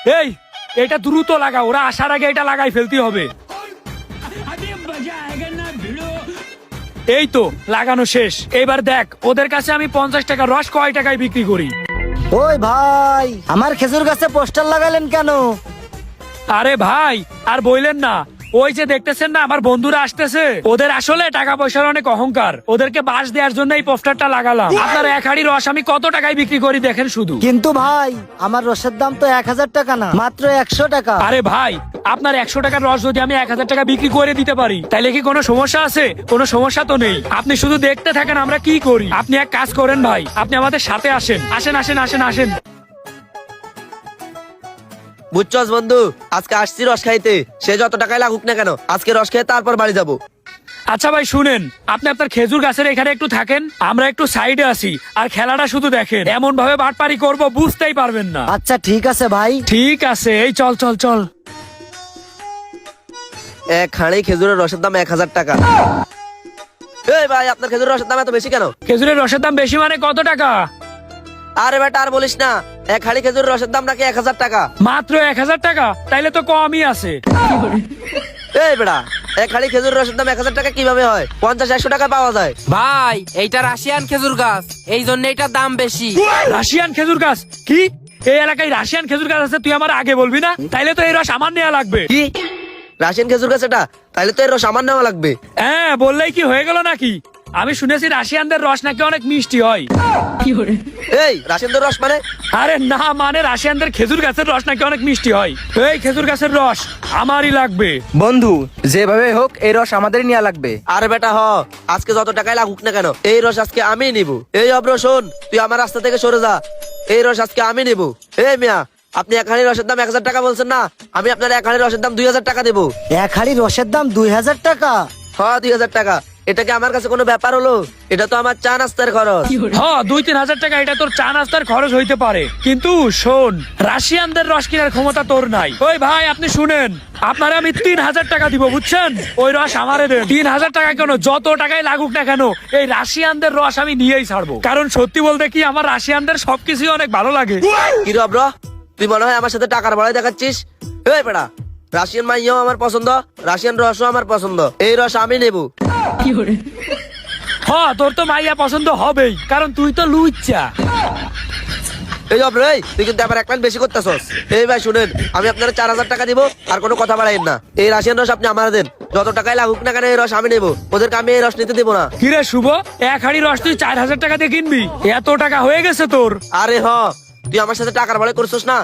এই এটা দ্রুত লাগা, ওরা আসার আগে এটা লাগাই ফেলতে হবে। এই তো লাগানো শেষ। এবার দেখ ওদের কাছে আমি 50 টাকা রস কয় টাকায় বিক্রি করি। ওই ভাই, আমার খেজুর গাছে পোস্টার লাগালেন কেন? আরে ভাই আর বইলেন না, ওই যে দেখতেছেন না আমার বন্ধুরা আসতেছে, ওদের আসলে টাকা পয়সার অনেক অহংকার, ওদেরকে বাস দেওয়ার জন্য এই পোস্টারটা লাগালাম। আপনার এক হাড়ি রস আমি কত টাকায় বিক্রি করি দেখেন শুধু। কিন্তু ভাই, আমার রসের দাম তো 1000 টাকা না, মাত্র 100 টাকা। আরে ভাই, আপনার 100 টাকার রস যদি আমি 1000 টাকা বিক্রি করে দিতে পারি তাহলে কি কোনো সমস্যা আছে? কোনো সমস্যা তো নেই। আপনি শুধু দেখতে থাকেন আমরা কি করি। আপনি এক কাজ করেন ভাই, আপনি আমাদের সাথে আসেন। আসেন আসেন আসেন আসেন। বুঝছস বন্ধু, আজকে আসছি রস খাইতে, সে যত টাকায় লাগুক না কেন, আজকে রস খেয়ে তারপর বাড়ি যাবো। আচ্ছা ভাই শুনেন, আপনি আপনার খেজুর গাছের এখানে একটু থাকেন, আমরা একটু সাইডে আসি আর খেলাটা শুধু দেখেন। এমন ভাবে বাটপারি করব বুঝতেই পারবেন না। আচ্ছা ঠিক আছে ভাই। ঠিক আছে, এই চল চল চল। এক হাঁড়ি খেজুরের রসের দাম 1000 টাকা। এই ভাই, আপনার খেজুরের রসের দাম এত বেশি কেন? খেজুরের রসের দাম বেশি মানে কত টাকা? আরে বেটা আর বলিস না, এক হাঁড়ি খেজুরের রসের দাম নাকি 1000 টাকা। মাত্র 1000 টাকা? তাইলে তো কমই আছে। এই বেটা, এক হাঁড়ি খেজুরের রসের দাম 1000 টাকা কিভাবে হয়? 50-100 টাকা পাওয়া যায়। ভাই এইটা রাশিয়ান খেজুর গাছ, এই জন্য এটার দাম বেশি। রাশিয়ান খেজুর গাছ? কি এই এলাকায় রাশিয়ান খেজুর গাছ আছে? তুই আমার আগে বলবি না? তাইলে তো এই রস আমার নেওয়া লাগবে। কি রাশিয়ান খেজুর গাছ এটা? তাইলে তো এর রস আমার নেওয়া লাগবে। হ্যাঁ, বললেই কি হয়ে গেল নাকি? আমি শুনেছি রাশিয়ানদের রস নাকি অনেক মিষ্টি হয়। এই রাশিয়ানদের রস মানে? আরে না, মানে রাশিয়ানদের খেজুর গাছের রস নাকি অনেক মিষ্টি হয়। এই খেজুর গাছের রস আমারই লাগবে। বন্ধু, যেভাবে হোক এই রস আমাদের নেওয়া লাগবে। আরে বেটা আজকে যত টাকায় লাগুক না কেন, এই রস আজকে আমি নিব। এই অব্র শোন, তুই আমার রাস্তা থেকে সরে যা, এই রস আজকে আমি নিব। এই মিয়া, আপনি এক হাঁড়ি রসের দাম 1000 টাকা বলছেন না, আমি আপনার এক হাঁড়ি রসের দাম 2000 টাকা দেবো। এক হাড়ি রসের দাম 2000 টাকা? 2000 টাকা? এটা কি আমার কাছে কোনো ব্যাপার হলো? এটা তো আমার চা নাস্তার খরচ। হ্যাঁ, 2-3 হাজার টাকা এটা তোর চা নাস্তার খরচ হইতে পারে, কিন্তু শোন, রাশিয়ানদের রস কেনার ক্ষমতা তোর নাই। ওই ভাই আপনি শুনেন, আপনারা আমি 3000 টাকা দিব, বুঝছেন? ওই রস আমারে দেন। 3000 টাকা কেন, যত টাকাই লাগুক না কেন, এই রাশিয়ানদের রস আমি নিয়েই ছাড়বো। কারণ সত্যি বলতে কি, আমার রাশিয়ানদের সবকিছুই অনেক ভালো লাগে। কি রে অব্র, তুই মনে হয় আমার সাথে টাকার বড়াই দেখাচ্ছিস? এই বেটা, রাশিয়ান মাইয়াও আমার পছন্দ, রাশিয়ান রসও আমার পছন্দ, এই রস আমি নেবো। হ্যাঁ, তোর তো মাইয়া পছন্দ হবেই, কারণ তুই তো লুচ্চা। এই অব্র, তুই কিন্তু আবার এক লাইন বেশি করতেছস। এই ভাই শুনেন, আমি আপনার 4000 টাকা দিব, আর কোনো কথা বাড়াইন না। এই রাশিয়ান রস আপনি আমার দেন, যত টাকায় লাগুক না কেন এই রস আমি নেবো। ওদেরকে আমি এই রস নিতে দেবো না। কিরে শুভ, এক হাড়ি রস তুই 4000 টাকা দিয়ে কিনবি? এত টাকা হয়ে গেছে তোর? আরে তুই আমার সাথে টাকার বড়াই করছিস না,